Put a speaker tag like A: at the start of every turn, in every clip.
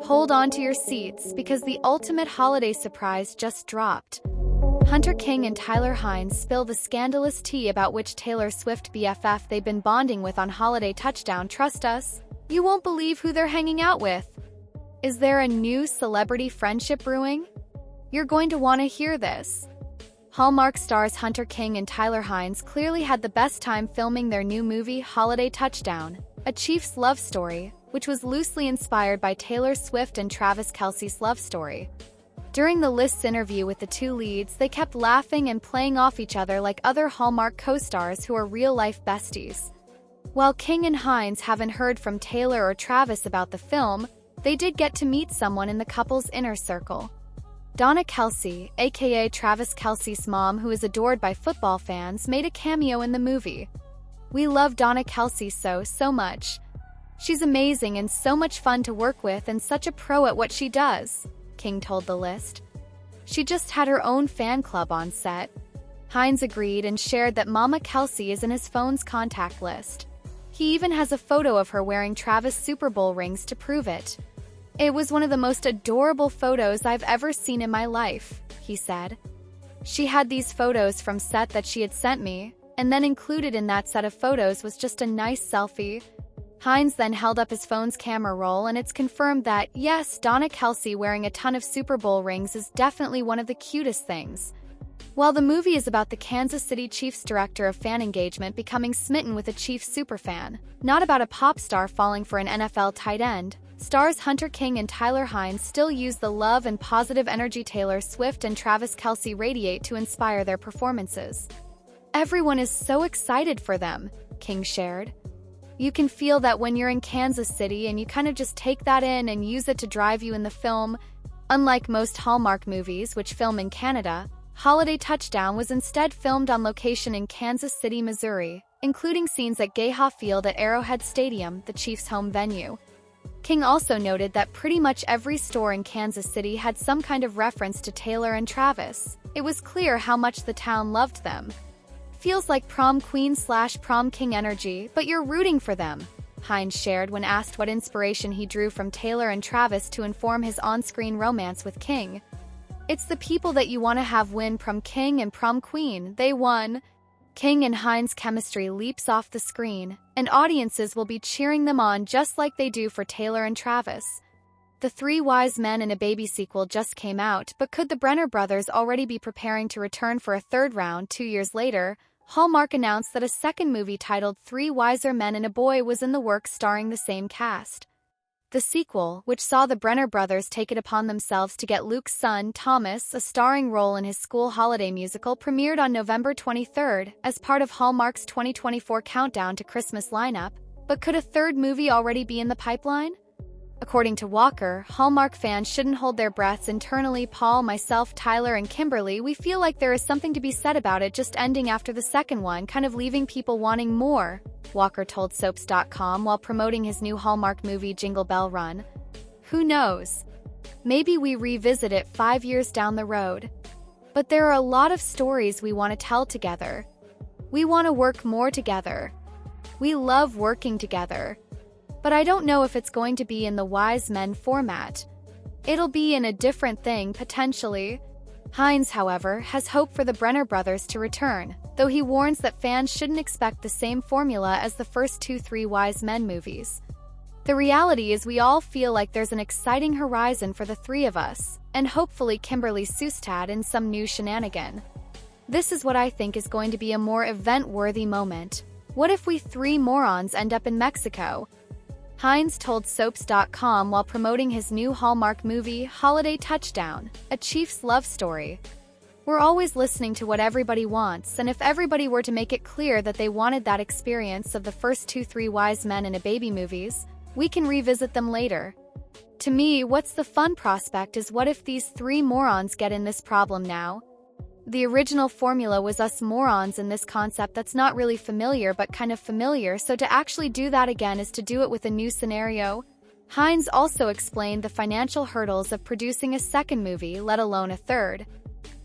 A: Hold on to your seats because the ultimate holiday surprise just dropped. Hunter King and Tyler Hynes spill the scandalous tea about which Taylor Swift BFF they've been bonding with on Holiday Touchdown. Trust us, you won't believe who they're hanging out with. Is there a new celebrity friendship brewing? You're going to want to hear this. Hallmarks stars Hunter King and Tyler Hynes clearly had the best time filming their new movie Holiday Touchdown, a Chiefs love story, which was loosely inspired by Taylor Swift and Travis Kelce's love story. During the List's interview with the two leads, they kept laughing and playing off each other like other Hallmark co-stars who are real-life besties. While King and Hynes haven't heard from Taylor or Travis about the film, they did get to meet someone in the couple's inner circle. Donna Kelce, aka Travis Kelce's mom, who is adored by football fans, made a cameo in the movie. "We love Donna Kelce so much. She's amazing and so much fun to work with and such a pro at what she does," King told the List. "She just had her own fan club on set." Hynes agreed and shared that Mama Kelce is in his phone's contact list. He even has a photo of her wearing Travis Super Bowl rings to prove it. "It was one of the most adorable photos I've ever seen in my life," he said. "She had these photos from set that she had sent me, and then included in that set of photos was just a nice selfie." Hynes then held up his phone's camera roll, and it's confirmed that, yes, Donna Kelce wearing a ton of Super Bowl rings is definitely one of the cutest things. While the movie is about the Kansas City Chiefs director of fan engagement becoming smitten with a Chiefs superfan, not about a pop star falling for an NFL tight end, stars Hunter King and Tyler Hynes still use the love and positive energy Taylor Swift and Travis Kelce radiate to inspire their performances. "Everyone is so excited for them," King shared. "You can feel that when you're in Kansas City and you kind of just take that in and use it to drive you in the film." Unlike most Hallmark movies, which film in Canada, Holiday Touchdown was instead filmed on location in Kansas City, Missouri, including scenes at Gayha Field at Arrowhead Stadium, the Chiefs' home venue. King also noted that pretty much every store in Kansas City had some kind of reference to Taylor and Travis. It was clear how much the town loved them. "Feels like prom queen/prom king energy, but you're rooting for them," Hynes shared when asked what inspiration he drew from Taylor and Travis to inform his on-screen romance with King. "It's the people that you want to have win prom king and prom queen. They won." King and Hynes' chemistry leaps off the screen, and audiences will be cheering them on just like they do for Taylor and Travis. The Three Wise Men and a Baby sequel just came out, but could the Brener brothers already be preparing to return for a third round 2 years later? Hallmark announced that a second movie titled Three Wiser Men and a Boy was in the works starring the same cast. The sequel, which saw the Brener brothers take it upon themselves to get Luke's son, Thomas, a starring role in his school holiday musical, premiered on November 23rd as part of Hallmark's 2024 countdown to Christmas lineup. But could a third movie already be in the pipeline? According to Walker, Hallmark fans shouldn't hold their breaths internally. "Paul, myself, Tyler, and Kimberly, we feel like there is something to be said about it just ending after the second one, kind of leaving people wanting more," Walker told Soaps.com while promoting his new Hallmark movie Jingle Bell Run. "Who knows? Maybe we revisit it 5 years down the road. But there are a lot of stories we want to tell together. We want to work more together. We love working together. But I don't know if it's going to be in the Wise Men format. It'll be in a different thing, potentially." Hynes, however, has hope for the Brener brothers to return, though he warns that fans shouldn't expect the same formula as the first two Three Wise Men movies. "The reality is we all feel like there's an exciting horizon for the three of us, and hopefully Kimberly Sustad in some new shenanigan. This is what I think is going to be a more event-worthy moment. What if we three morons end up in Mexico?" Hynes told Soaps.com while promoting his new Hallmark movie, Holiday Touchdown, a Chiefs love story. "We're always listening to what everybody wants, and if everybody were to make it clear that they wanted that experience of the first two Three Wise Men and a Baby movies, we can revisit them later. To me, what's the fun prospect is what if these three morons get in this problem now? The original formula was us morons in this concept that's not really familiar but kind of familiar, so to actually do that again is to do it with a new scenario." Hynes also explained the financial hurdles of producing a second movie, let alone a third.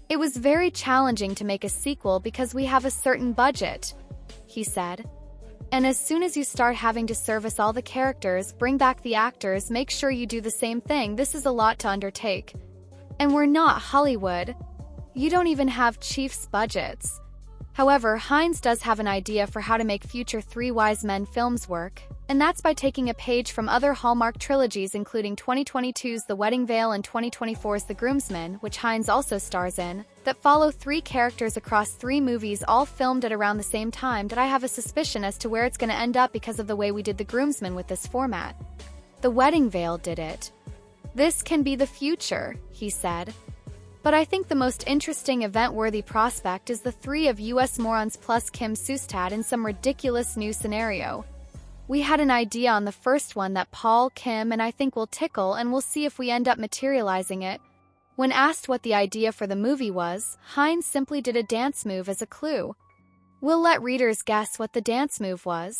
A: "It was very challenging to make a sequel because we have a certain budget," he said. And as soon as you start having to service all the characters, bring back the actors, make sure you do the same thing, this is a lot to undertake. And we're not Hollywood. You don't even have chief's budgets. However, Hynes does have an idea for how to make future Three Wise Men films work, and that's by taking a page from other Hallmark trilogies including 2022's The Wedding Veil and 2024's The Groomsman, which Hynes also stars in, that follow three characters across three movies all filmed at around the same time. That I have a suspicion as to where it's going to end up because of the way we did The Groomsman with this format. The Wedding Veil did it. This can be the future, he said. But I think the most interesting event-worthy prospect is the three of US morons plus Kim Sustad in some ridiculous new scenario. We had an idea on the first one that Paul, Kim, and I think will tickle, and we'll see if we end up materializing it. When asked what the idea for the movie was, Hynes simply did a dance move as a clue. We'll let readers guess what the dance move was.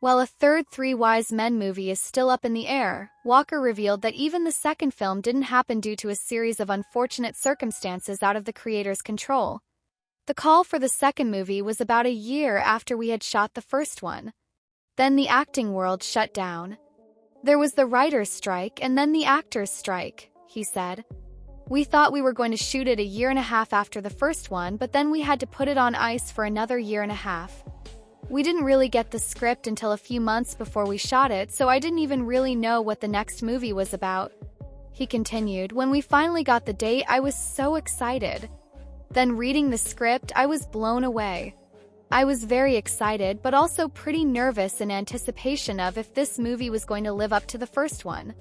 A: While a third Three Wise Men movie is still up in the air, Walker revealed that even the second film didn't happen due to a series of unfortunate circumstances out of the creator's control. The call for the second movie was about a year after we had shot the first one. Then the acting world shut down. There was the writer's strike and then the actor's strike, he said. We thought we were going to shoot it a year and a half after the first one, but then we had to put it on ice for another year and a half. We didn't really get the script until a few months before we shot it, so I didn't even really know what the next movie was about. He continued, when we finally got the date, I was so excited. Then reading the script, I was blown away. I was very excited, but also pretty nervous in anticipation of if this movie was going to live up to the first one.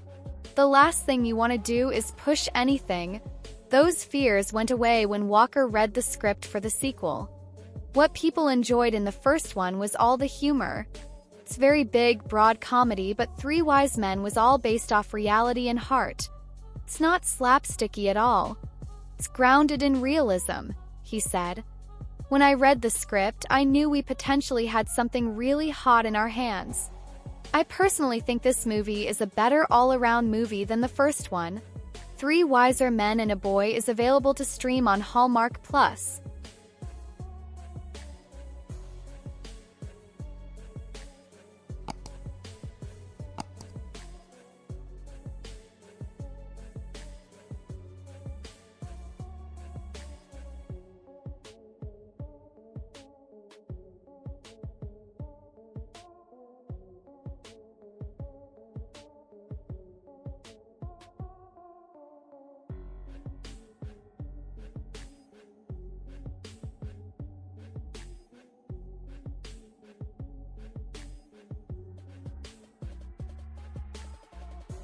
A: The last thing you want to do is push anything. Those fears went away when Walker read the script for the sequel. What people enjoyed in the first one was all the humor. It's very big, broad comedy, but Three Wise Men was all based off reality and heart. It's not slapsticky at all. It's grounded in realism, he said. When I read the script, I knew we potentially had something really hot in our hands. I personally think this movie is a better all-around movie than the first one. Three Wiser Men and a Boy is available to stream on Hallmark Plus.